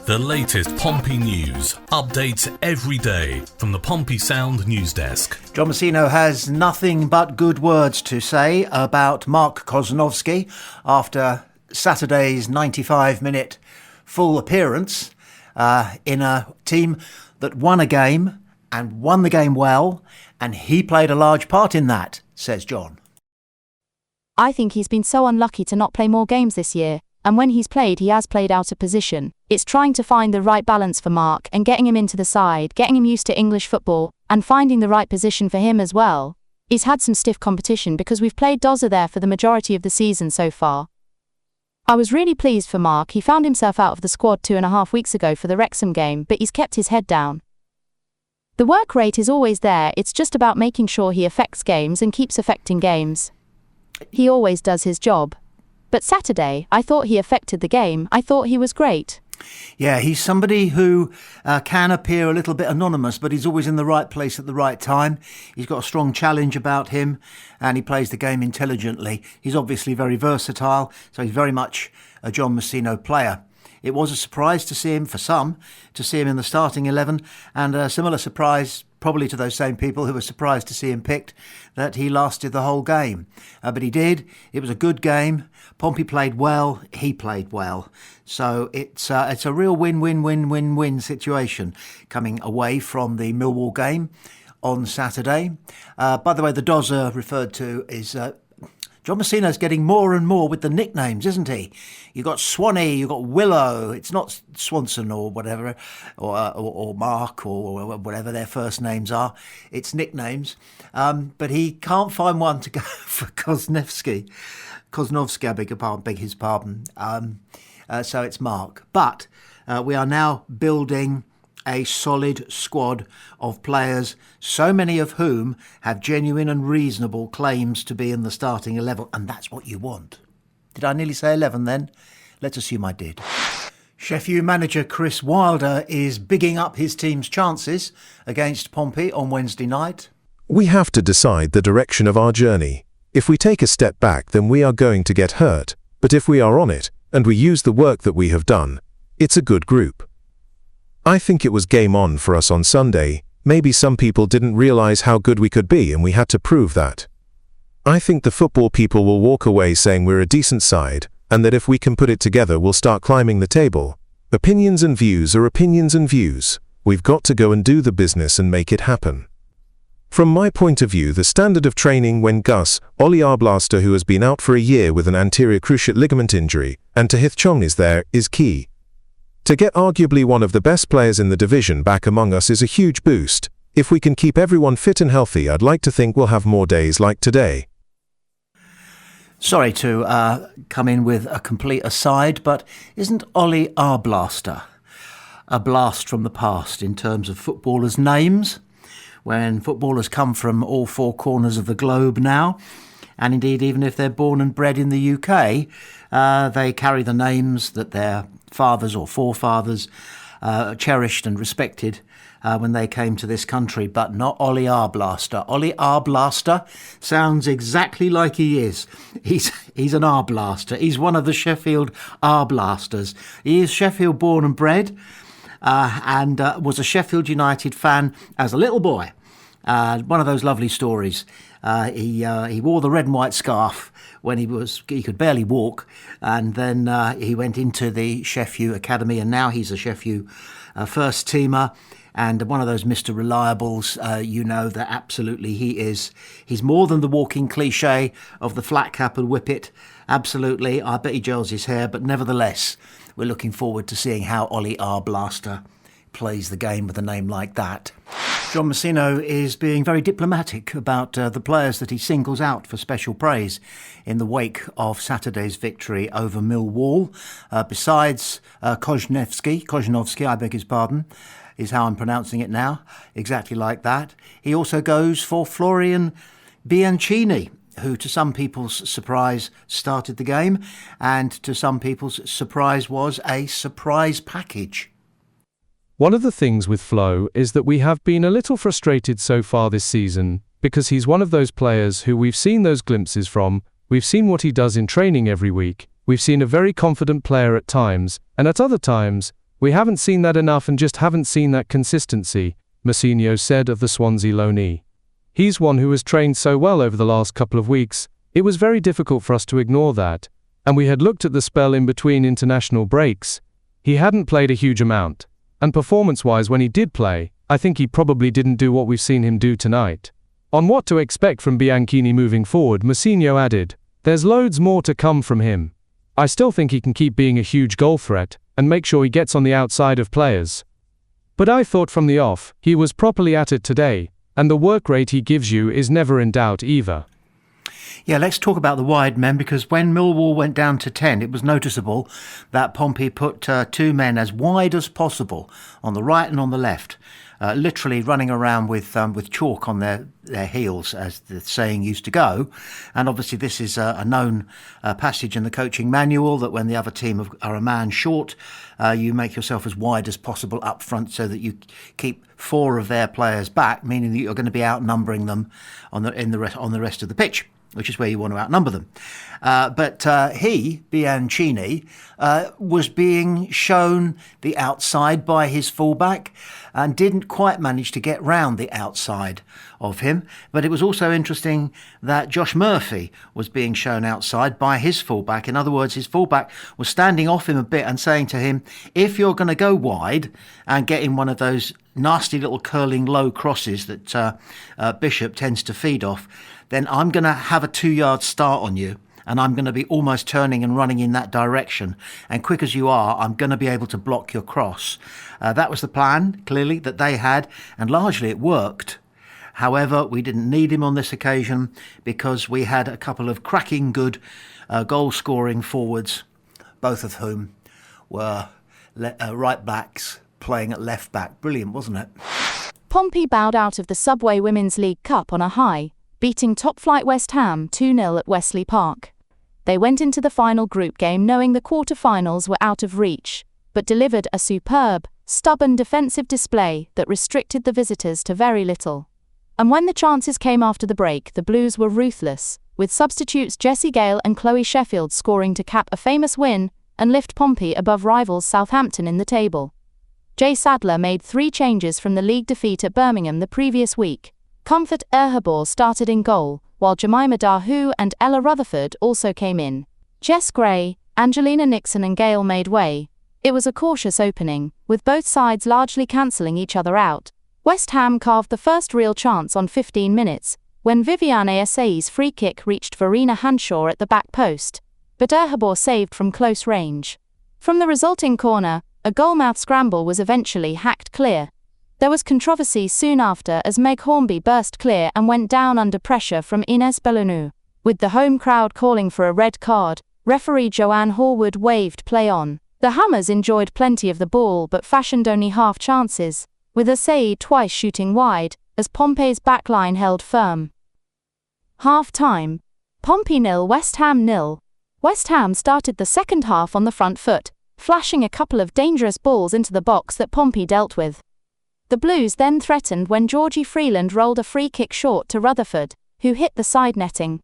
The latest Pompey news, updates every day from the Pompey Sound news desk. John Messino has nothing but good words to say about Mark Kozlowski after Saturday's 95-minute full appearance in a team that won a game and won the game well, and he played a large part in that, says John. I think he's been so unlucky to not play more games this year, and when he's played, he has played out of position. It's trying to find the right balance for Mark and getting him into the side, getting him used to English football, and finding the right position for him as well. He's had some stiff competition because we've played Dozza there for the majority of the season so far. I was really pleased for Mark. He found himself out of the squad 2.5 weeks ago for the Wrexham game, but he's kept his head down. The work rate is always there, it's just about making sure he affects games and keeps affecting games. He always does his job. But Saturday, I thought he affected the game. I thought he was great. Yeah, he's somebody who can appear a little bit anonymous, but he's always in the right place at the right time. He's got a strong challenge about him, and he plays the game intelligently. He's obviously very versatile, so he's very much a John Messino player. It was a surprise to see him, for some, to see him in the starting 11, and a similar surprise probably to those same people who were surprised to see him picked, that he lasted the whole game. But he did. It was a good game. Pompey played well. He played well. So it's a real win-win-win-win-win situation coming away from the Millwall game on Saturday. By the way, the Dozza referred to is... John Messino's getting more and more with the nicknames, isn't he? You've got Swanee, you've got Willow. It's not Swanson or whatever, or Mark or whatever their first names are. It's nicknames. But he can't find one to go for Kozlowski, I beg his pardon. So it's Mark. But we are now building a solid squad of players, so many of whom have genuine and reasonable claims to be in the starting 11, and that's what you want. Did I nearly say 11 then? Let's assume I did. SHEFF manager Chris Wilder is bigging up his team's chances against Pompey on Wednesday night. We have to decide the direction of our journey. If we take a step back, then we are going to get hurt. But if we are on it, and we use the work that we have done, it's a good group. I think it was game on for us on Sunday. Maybe some people didn't realize how good we could be, and we had to prove that. I think the football people will walk away saying we're a decent side, and that if we can put it together, we'll start climbing the table. Opinions and views are opinions and views. We've got to go and do the business and make it happen. From my point of view, the standard of training when Ollie Arblaster, who has been out for a year with an anterior cruciate ligament injury, and Tahith Chong is there, is key. To get arguably one of the best players in the division back among us is a huge boost. If we can keep everyone fit and healthy, I'd like to think we'll have more days like today. Sorry to come in with a complete aside, but isn't Ollie Arblaster a blast from the past in terms of footballers' names? When footballers come from all four corners of the globe now, and indeed even if they're born and bred in the UK, they carry the names that their fathers or forefathers cherished and respected when they came to this country, but not Ollie Arblaster. Ollie Arblaster sounds exactly like he is. He's an Arblaster. He's one of the Sheffield Arblasters. He is Sheffield born and bred, and was a Sheffield United fan as a little boy. One of those lovely stories. He wore the red and white scarf when he could barely walk, and then he went into the SHEFF Academy, and now he's a SHEFF first teamer, and one of those Mr. Reliables. You know that absolutely he is. He's more than the walking cliche of the flat cap and whippet. Absolutely, I bet he gels his hair, but nevertheless, we're looking forward to seeing how Ollie Arblaster plays the game with a name like that. John Messino is being very diplomatic about the players that he singles out for special praise in the wake of Saturday's victory over Millwall. Besides Kozlowski, I beg his pardon, is how I'm pronouncing it now, exactly like that. He also goes for Florian Bianchini, who to some people's surprise started the game, and to some people's surprise was a surprise package. One of the things with Flo is that we have been a little frustrated so far this season, because he's one of those players who we've seen those glimpses from, we've seen what he does in training every week, we've seen a very confident player at times, and at other times, We haven't seen that enough and just haven't seen that consistency, Mousinho said of the Swansea loanee. He's one who has trained so well over the last couple of weeks, it was very difficult for us to ignore that, and we had looked at the spell in between international breaks. He hadn't played a huge amount, and performance-wise when he did play, I think he probably didn't do what we've seen him do tonight. On what to expect from Bianchini moving forward, Mousinho added, "There's loads more to come from him. I still think he can keep being a huge goal threat, and make sure he gets on the outside of players. But I thought from the off, he was properly at it today, and the work rate he gives you is never in doubt either." Yeah, let's talk about the wide men, because when Millwall went down to 10, it was noticeable that Pompey put two men as wide as possible on the right and on the left, literally running around with chalk on their heels, as the saying used to go. And obviously this is a known passage in the coaching manual, that when the other team are a man short, you make yourself as wide as possible up front so that you keep four of their players back, meaning that you're going to be outnumbering them on the rest of the pitch, which is where you want to outnumber them. But Bianchini, was being shown the outside by his fullback and didn't quite manage to get round the outside of him. But it was also interesting that Josh Murphy was being shown outside by his fullback. In other words, his fullback was standing off him a bit and saying to him, if you're going to go wide and get in one of those nasty little curling low crosses that Bishop tends to feed off, then I'm going to have a 2-yard start on you, and I'm going to be almost turning and running in that direction. And quick as you are, I'm going to be able to block your cross. That was the plan, clearly, that they had, and largely it worked. However, we didn't need him on this occasion because we had a couple of cracking good goal-scoring forwards, both of whom were right backs playing at left back. Brilliant, wasn't it? Pompey bowed out of the Subway Women's League Cup on a high, beating top-flight West Ham 2-0 at Wesley Park. They went into the final group game knowing the quarter-finals were out of reach, but delivered a superb, stubborn defensive display that restricted the visitors to very little. And when the chances came after the break, the Blues were ruthless, with substitutes Jessie Gale and Chloe Sheffield scoring to cap a famous win and lift Pompey above rivals Southampton in the table. Jay Sadler made 3 changes from the league defeat at Birmingham the previous week. Comfort Erhabor started in goal, while Jemima Dahu and Ella Rutherford also came in. Jess Gray, Angelina Nixon and Gale made way. It was a cautious opening, with both sides largely cancelling each other out. West Ham carved the first real chance on 15 minutes, when Viviane Asai's free kick reached Verena Hanshaw at the back post, but Erhabor saved from close range. From the resulting corner, a goalmouth scramble was eventually hacked clear. There was controversy soon after as Meg Hornby burst clear and went down under pressure from Ines Bellonou. With the home crowd calling for a red card, referee Joanne Horwood waved play on. The Hammers enjoyed plenty of the ball but fashioned only half chances, with Asai twice shooting wide, as Pompey's backline held firm. Half-time. Pompey 0, West Ham 0. West Ham started the second half on the front foot, flashing a couple of dangerous balls into the box that Pompey dealt with. The Blues then threatened when Georgie Freeland rolled a free kick short to Rutherford, who hit the side netting.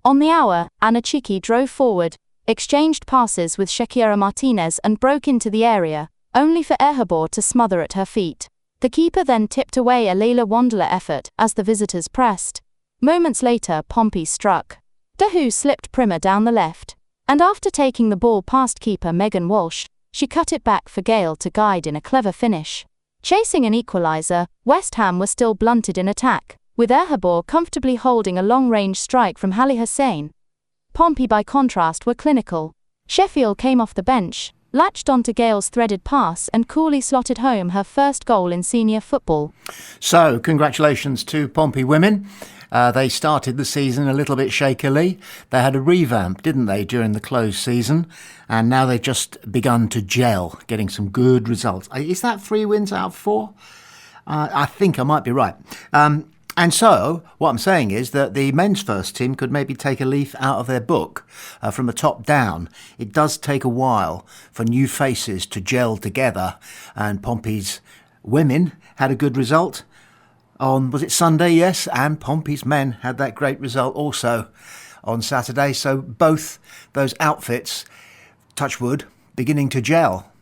On the hour, Anna Chiki drove forward, exchanged passes with Shakira Martinez and broke into the area, only for Erhabor to smother at her feet. The keeper then tipped away a Leila Wanderler effort as the visitors pressed. Moments later, Pompey struck. Dahu slipped Primer down the left, and after taking the ball past keeper Megan Walsh, she cut it back for Gale to guide in a clever finish. Chasing an equaliser, West Ham were still blunted in attack, with Erhabor comfortably holding a long-range strike from Hallie Hussein. Pompey, by contrast, were clinical. Sheffield came off the bench, latched onto Gale's threaded pass and coolly slotted home her first goal in senior football. So, congratulations to Pompey women. They started the season a little bit shakily. They had a revamp, didn't they, during the closed season? And now they've just begun to gel, getting some good results. Is that 3 wins out of 4? I think I might be right. And so, what I'm saying is that the men's first team could maybe take a leaf out of their book from the top down. It does take a while for new faces to gel together, and Pompey's women had a good result on, was it Sunday? Yes, and Pompey's men had that great result also on Saturday. So both those outfits, touch wood, beginning to gel.